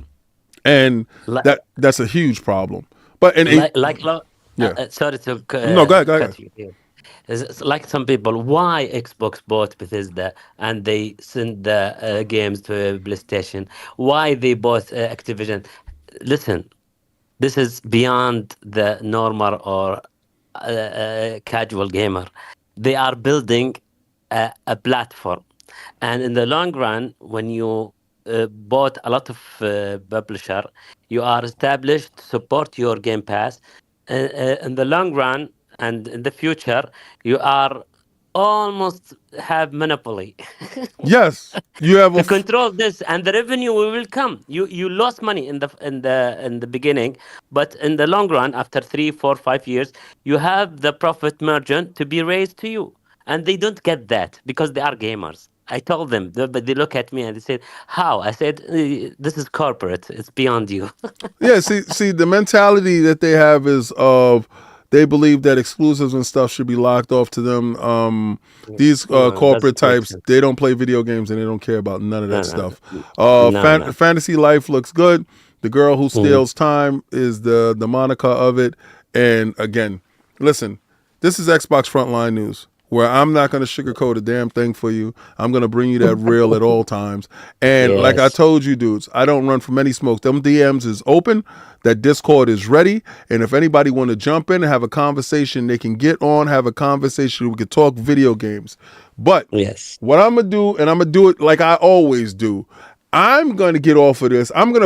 and like, that's a huge problem. But and it, yeah, sorry to no, go ahead, go ahead. cut you here. It's like some people, why Xbox bought Bethesda and they send the games to PlayStation? Why they bought Activision? Listen, this is beyond the normal or casual gamer. They are building a platform, and in the long run, when you bought a lot of publisher, you are established to support your Game Pass. In the long run and in the future, you are almost have monopoly Yes, you have a to control this, and the revenue will come. You lost money in the beginning, but in the long run, after 3 4 5 years, you have the profit margin to be raised to you, and they don't get that because they are gamers. I told them, but they look at me and they said, "How?" I said, "This is corporate. It's beyond you." yeah. See, the mentality that they have is of they believe that exclusives and stuff should be locked off to them. These No, it corporate doesn't make types, sense. they don't play video games and they don't care about none of No, that no, stuff. no, no. Fantasy life looks good. The girl who Mm, steals time is the moniker of it. And again, listen, this is Xbox Frontline News, where I'm not going to sugarcoat a damn thing for you. I'm going to bring you that real at all times. And like I yes, told you, dudes, I don't run from any smoke. Them DMs is open. That Discord is ready. And if anybody want to jump in and have a conversation, they can get on, have a conversation. We could talk video games. But yes. what I'm going to do, and I'm going to do it like I always do, I'm going to get off of this. I'm going to